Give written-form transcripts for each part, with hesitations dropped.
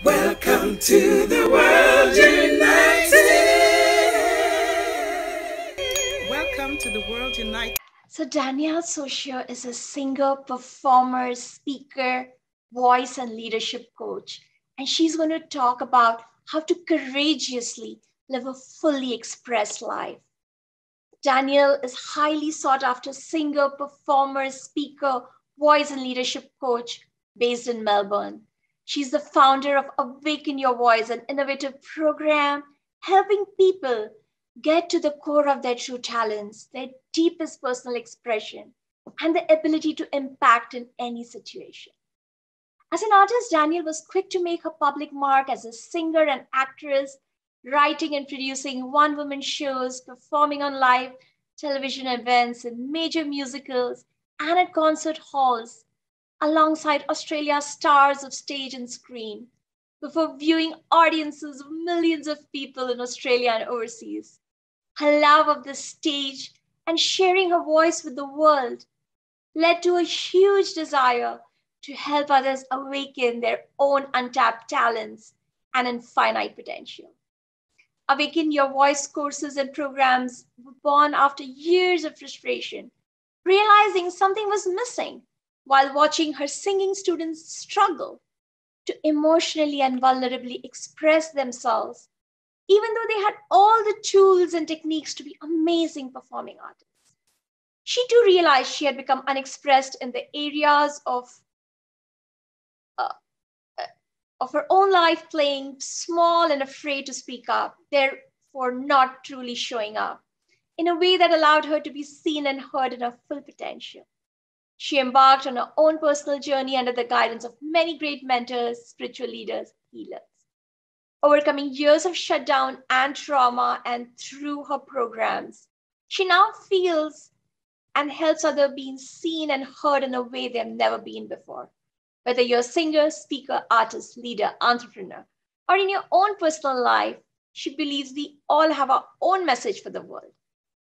Welcome to the world united. Welcome to the world united. So Danielle Soccio is a singer, performer, speaker, voice and leadership coach. And she's going to talk about how to courageously live a fully expressed life. Danielle is highly sought after singer, performer, speaker, voice and leadership coach based in Melbourne. She's the founder of Awaken Your Voice, an innovative program helping people get to the core of their true talents, their deepest personal expression, and the ability to impact in any situation. As an artist, Danielle was quick to make her public mark as a singer and actress, writing and producing one-woman shows, performing on live television events in major musicals and at concert halls, alongside Australia's stars of stage and screen, before viewing audiences of millions of people in Australia and overseas. Her love of the stage and sharing her voice with the world led to a huge desire to help others awaken their own untapped talents and infinite potential. Awaken Your Voice courses and programs were born after years of frustration, realizing something was missing while watching her singing students struggle to emotionally and vulnerably express themselves, even though they had all the tools and techniques to be amazing performing artists. She too realized she had become unexpressed in the areas of her own life, playing small and afraid to speak up, therefore not truly showing up in a way that allowed her to be seen and heard in her full potential. She embarked on her own personal journey under the guidance of many great mentors, spiritual leaders, healers. Overcoming years of shutdown and trauma, and through her programs, she now feels and helps others being seen and heard in a way they've never been before. Whether you're a singer, speaker, artist, leader, entrepreneur, or in your own personal life, she believes we all have our own message for the world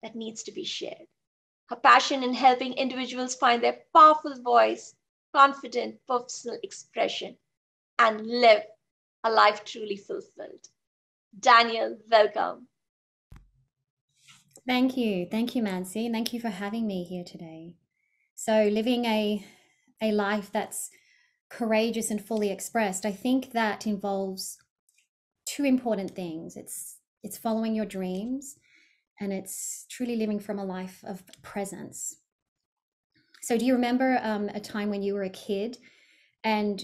that needs to be shared. Her passion in helping individuals find their powerful voice, confident personal expression, and live a life truly fulfilled. Danielle, welcome. Thank you. Thank you, Mansi. And thank you for having me here today. So living a life that's courageous and fully expressed, I think that involves two important things. It's following your dreams, and it's truly living from a life of presence. So do you remember a time when you were a kid and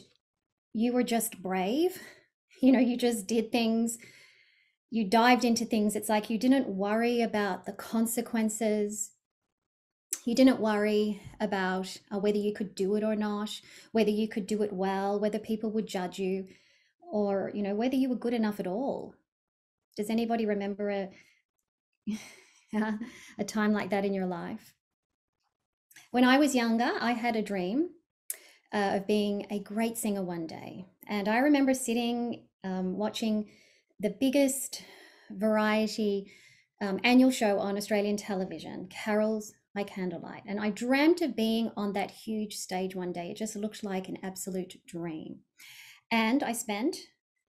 you were just brave? You know, you just did things, you dived into things. It's like you didn't worry about the consequences. You didn't worry about whether you could do it or not, whether you could do it well, whether people would judge you, or, you know, whether you were good enough at all. Does anybody remember a time like that in your life? When I was younger, I had a dream of being a great singer one day. And I remember sitting watching the biggest variety annual show on Australian television, Carols by Candlelight. And I dreamt of being on that huge stage one day. It just looked like an absolute dream. And I spent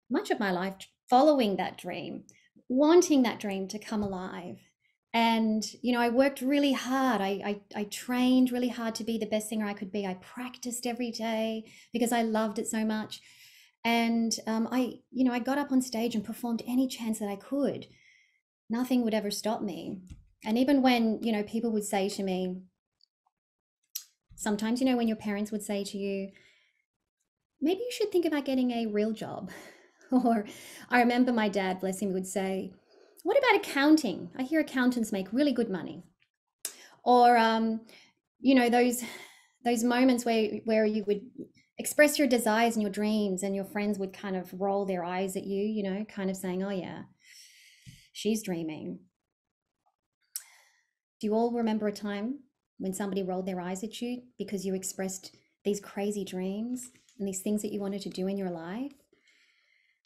much of my life following that dream, wanting that dream to come alive. And, you know, I worked really hard. I trained really hard to be the best singer I could be. I practiced every day because I loved it so much. And I got up on stage and performed any chance that I could. Nothing would ever stop me. And even when, you know, people would say to me, sometimes, you know, when your parents would say to you, maybe you should think about getting a real job. Or I remember my dad, bless him, would say, what about accounting? I hear accountants make really good money. Or, you know, those moments where you would express your desires and your dreams, and your friends would kind of roll their eyes at you, you know, kind of saying, oh yeah, she's dreaming. Do you all remember a time when somebody rolled their eyes at you because you expressed these crazy dreams and these things that you wanted to do in your life?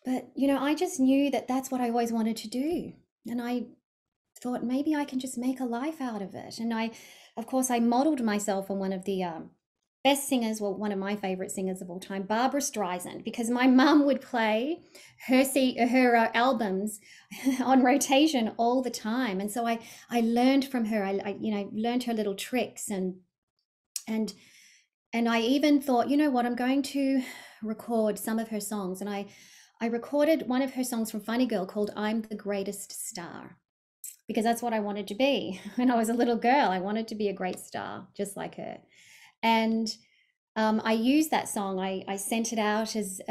But, you know, I just knew that that's what I always wanted to do. And I thought maybe I can just make a life out of it. And of course, I modeled myself on one of the best singers, well, one of my favorite singers of all time, Barbra Streisand, because my mum would play her albums on rotation all the time, and so I learned from her. I learned her little tricks, and I even thought, you know what, I'm going to record some of her songs, and I recorded one of her songs from Funny Girl called "I'm the Greatest Star," because that's what I wanted to be when I was a little girl. I wanted to be a great star, just like her. And I used that song. I sent it out as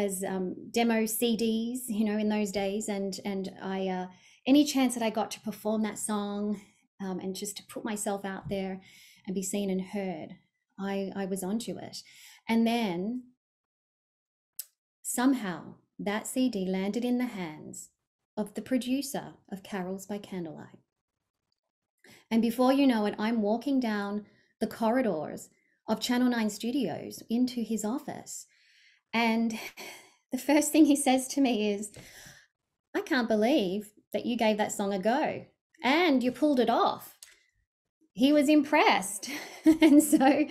demo CDs, in those days, and I any chance that I got to perform that song, and just to put myself out there and be seen and heard, I was onto it. And then somehow that CD landed in the hands of the producer of Carols by Candlelight. And before you know it, I'm walking down the corridors of Channel 9 Studios into his office. And the first thing he says to me is, "I can't believe that you gave that song a go and you pulled it off." He was impressed. And so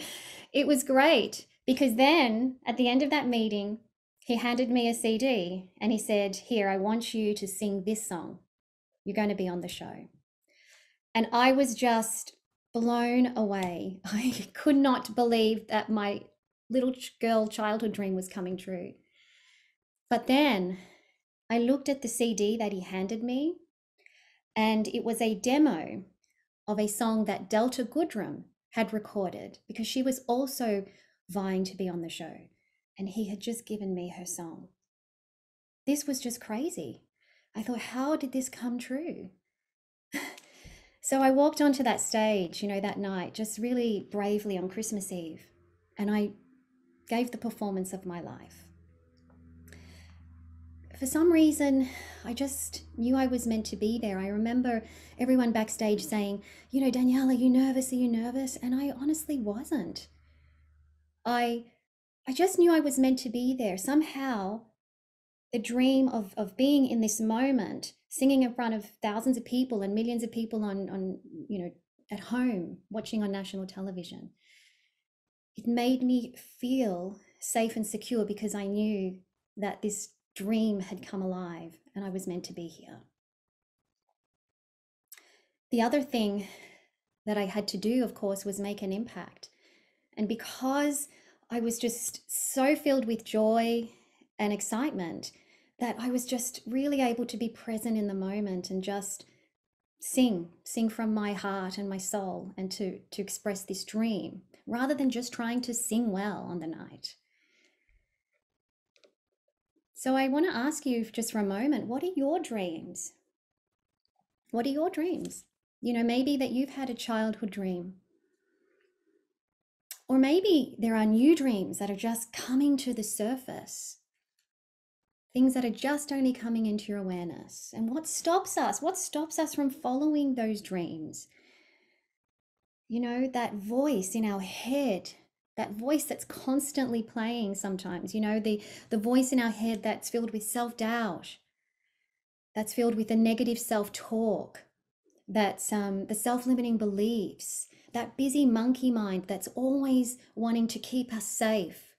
it was great, because then at the end of that meeting, he handed me a CD and he said, "Here, I want you to sing this song. You're going to be on the show." And I was just blown away. I could not believe that my little girl childhood dream was coming true. But then I looked at the CD that he handed me, and it was a demo of a song that Delta Goodrum had recorded, because she was also vying to be on the show, and he had just given me her song. This was just crazy. I thought, how did this come true? So I walked onto that stage, that night, just really bravely on Christmas Eve, and I gave the performance of my life. For some reason, I just knew I was meant to be there. I remember everyone backstage saying, "Danielle, are you nervous? Are you nervous?" And I honestly wasn't. I just knew I was meant to be there. Somehow, the dream of being in this moment, singing in front of thousands of people and millions of people on at home, watching on national television, it made me feel safe and secure, because I knew that this dream had come alive and I was meant to be here. The other thing that I had to do, of course, was make an impact. And because I was just so filled with joy and excitement, that I was just really able to be present in the moment and just sing from my heart and my soul, and to express this dream, rather than just trying to sing well on the night. So I want to ask you just for a moment, what are your dreams? What are your dreams? Maybe that you've had a childhood dream. Or maybe there are new dreams that are just coming to the surface. Things that are just only coming into your awareness. And what stops us? What stops us from following those dreams? That voice in our head, that voice that's constantly playing sometimes, the voice in our head that's filled with self-doubt, that's filled with the negative self-talk, that's the self-limiting beliefs, that busy monkey mind that's always wanting to keep us safe,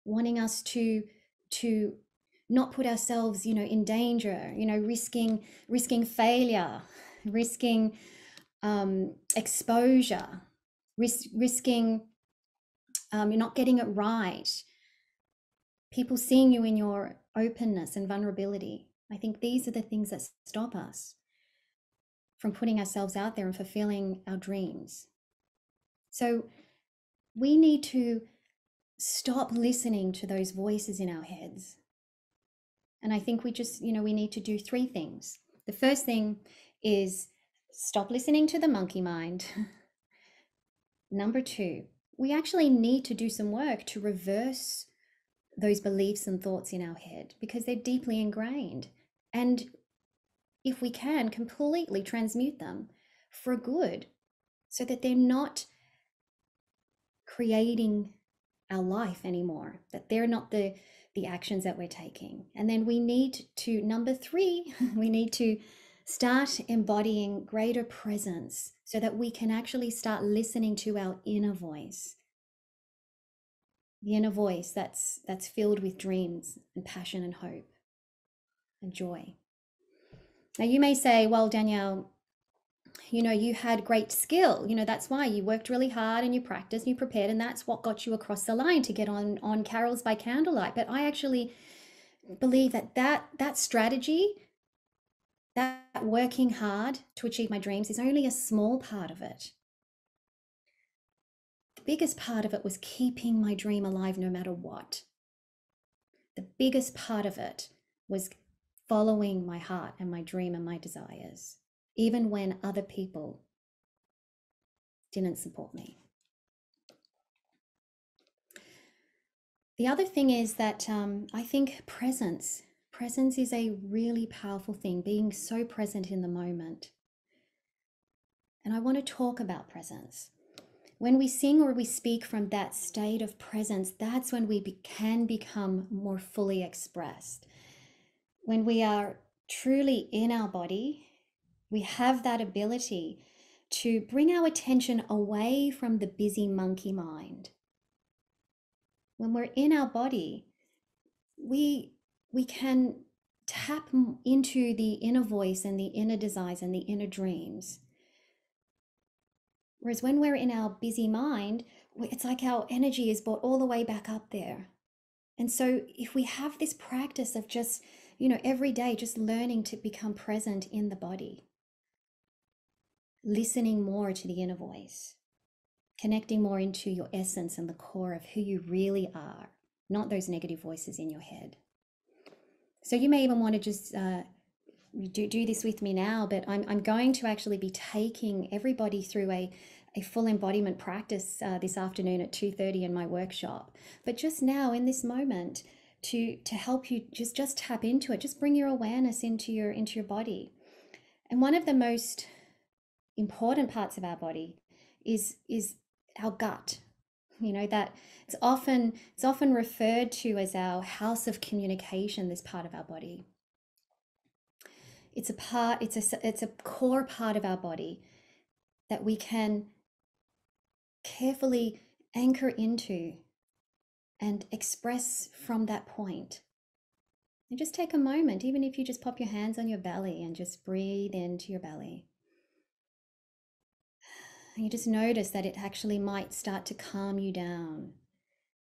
wanting us to not put ourselves, in danger, risking failure, risking exposure, risking you're not getting it right, people seeing you in your openness and vulnerability. I think these are the things that stop us from putting ourselves out there and fulfilling our dreams. So we need to stop listening to those voices in our heads. And I think we just, we need to do 3 things. The first thing is stop listening to the monkey mind. Number 2, we actually need to do some work to reverse those beliefs and thoughts in our head, because they're deeply ingrained. And if we can, completely transmute them for good, so that they're not creating our life anymore, that they're not the actions that we're taking. And then we need to, number 3, we need to start embodying greater presence, so that we can actually start listening to our inner voice. the inner voice that's filled with dreams and passion and hope and joy. Now you may say, well, Danielle, you had great skill. That's why you worked really hard and you practiced and you prepared, and that's what got you across the line to get on Carols by Candlelight. But I actually believe that strategy, that working hard to achieve my dreams, is only a small part of it. The biggest part of it was keeping my dream alive no matter what. The biggest part of it was following my heart and my dream and my desires, even when other people didn't support me. The other thing is that I think presence is a really powerful thing, being so present in the moment. And I want to talk about presence. When we sing or we speak from that state of presence, that's when we can become more fully expressed. When we are truly in our body, we have that ability to bring our attention away from the busy monkey mind. When we're in our body, we can tap into the inner voice and the inner desires and the inner dreams. Whereas when we're in our busy mind, it's like our energy is brought all the way back up there. And so if we have this practice of just, every day, just learning to become present in the body, listening more to the inner voice, connecting more into your essence and the core of who you really are, not those negative voices in your head. So you may even want to just do this with me now, but I'm going to actually be taking everybody through a full embodiment practice this afternoon at 2:30 in my workshop. But just now in this moment, to help you just tap into it, just bring your awareness into your body. And one of the most important parts of our body is our gut. That it's often referred to as our house of communication, this part of our body. It's a core part of our body that we can carefully anchor into and express from that point. And just take a moment, even if you just pop your hands on your belly and just breathe into your belly. And you just notice that it actually might start to calm you down.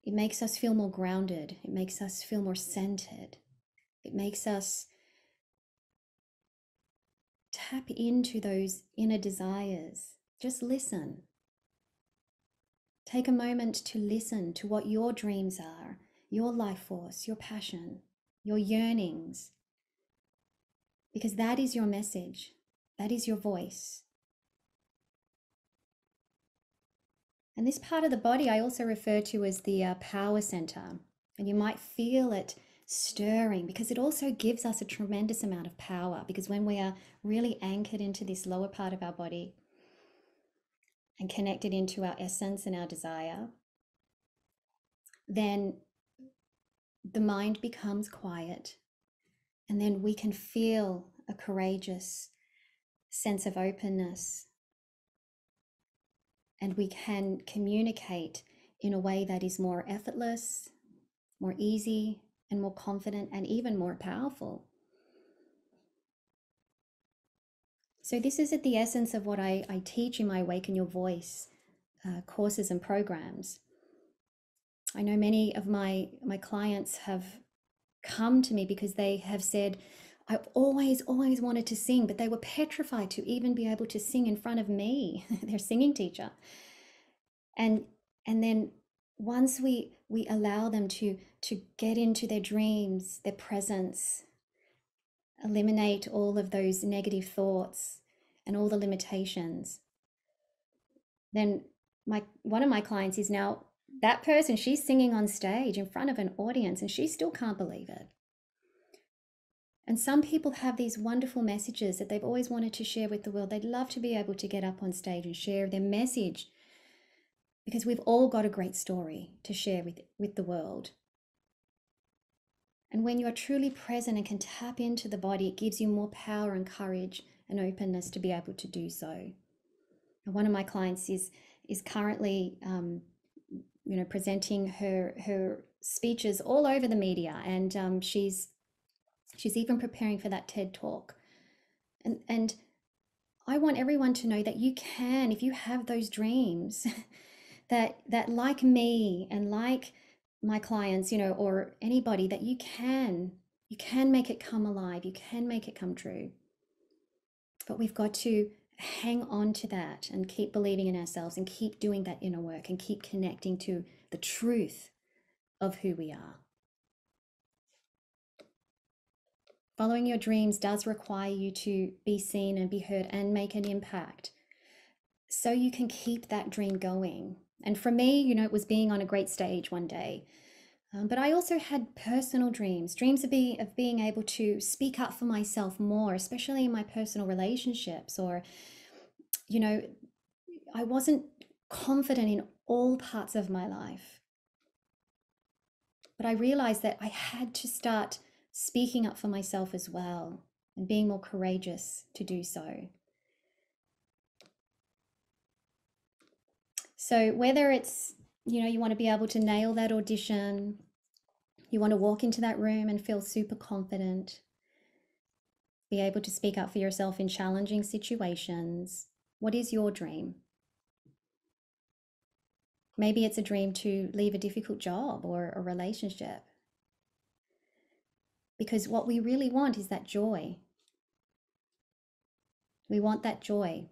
It makes us feel more grounded. It makes us feel more centered. It makes us tap into those inner desires. Just listen. Take a moment to listen to what your dreams are, your life force, your passion, your yearnings. Because that is your message. That is your voice. And this part of the body I also refer to as the power center. And you might feel it stirring because it also gives us a tremendous amount of power, because when we are really anchored into this lower part of our body and connected into our essence and our desire, then the mind becomes quiet, and then we can feel a courageous sense of openness, and we can communicate in a way that is more effortless, more easy, and more confident, and even more powerful. So this is at the essence of what I teach in my Awaken Your Voice courses and programs. I know many of my clients have come to me because they have said, I've always wanted to sing, but they were petrified to even be able to sing in front of me, their singing teacher. And then once we allow them to get into their dreams, their presence, eliminate all of those negative thoughts and all the limitations, then one of my clients is now that person. She's singing on stage in front of an audience and she still can't believe it. And some people have these wonderful messages that they've always wanted to share with the world. They'd love to be able to get up on stage and share their message, because we've all got a great story to share with the world. And when you're truly present and can tap into the body, it gives you more power and courage and openness to be able to do so. And one of my clients is currently presenting her speeches all over the media, and she's even preparing for that TED Talk. And I want everyone to know that you can, if you have those dreams, that like me and like my clients, or anybody, that you can make it come alive, you can make it come true. But we've got to hang on to that and keep believing in ourselves and keep doing that inner work and keep connecting to the truth of who we are. Following your dreams does require you to be seen and be heard and make an impact, so you can keep that dream going. And for me, it was being on a great stage one day. But I also had personal dreams of being able to speak up for myself more, especially in my personal relationships, or, I wasn't confident in all parts of my life. But I realized that I had to start speaking up for myself as well and being more courageous to do so. So whether it's, you want to be able to nail that audition, you want to walk into that room and feel super confident, be able to speak up for yourself in challenging situations, what is your dream? Maybe it's a dream to leave a difficult job or a relationship. Because what we really want is that joy. We want that joy.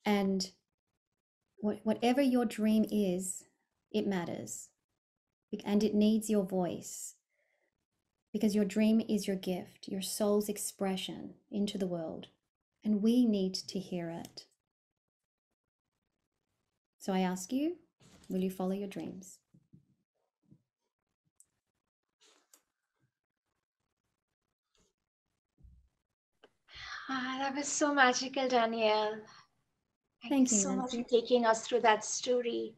And whatever your dream is, it matters. And it needs your voice. Because your dream is your gift, your soul's expression into the world. And we need to hear it. So I ask you, will you follow your dreams? That was so magical, Danielle. Thank you so much for taking us through that story.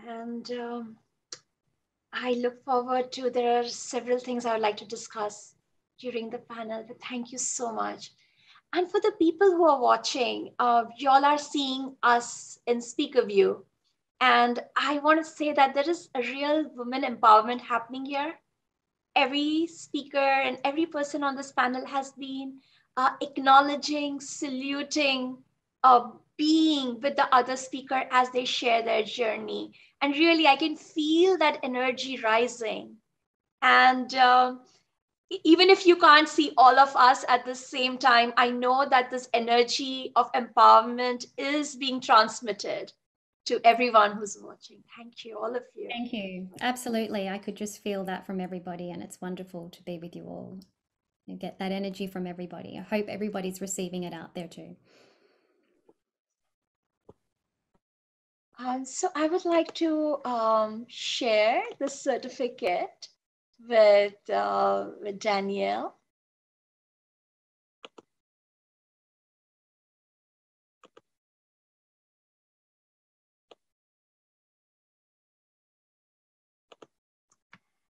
And I look forward to, there are several things I would like to discuss during the panel, but thank you so much. And for the people who are watching, y'all are seeing us in speaker view. And I want to say that there is a real women empowerment happening here. Every speaker and every person on this panel has been acknowledging, saluting, being with the other speaker as they share their journey. And really, I can feel that energy rising. And even if you can't see all of us at the same time, I know that this energy of empowerment is being transmitted to everyone who's watching. Thank you, all of you. Thank you. Absolutely. I could just feel that from everybody, and it's wonderful to be with you all and get that energy from everybody. I hope everybody's receiving it out there too. So I would like to share the certificate with Danielle.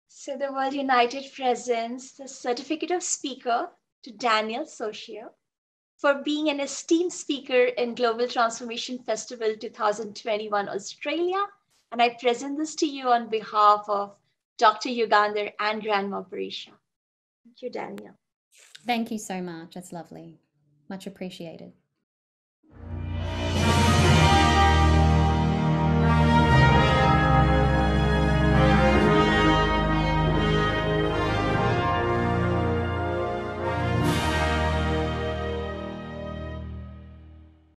So the World United presents the Certificate of Speaker to Danielle Soccio for being an esteemed speaker in Global Transformation Festival 2021 Australia. And I present this to you on behalf of Dr. Yugandhar and Grandma Barisha. Thank you, Danielle. Thank you so much. That's lovely. Much appreciated.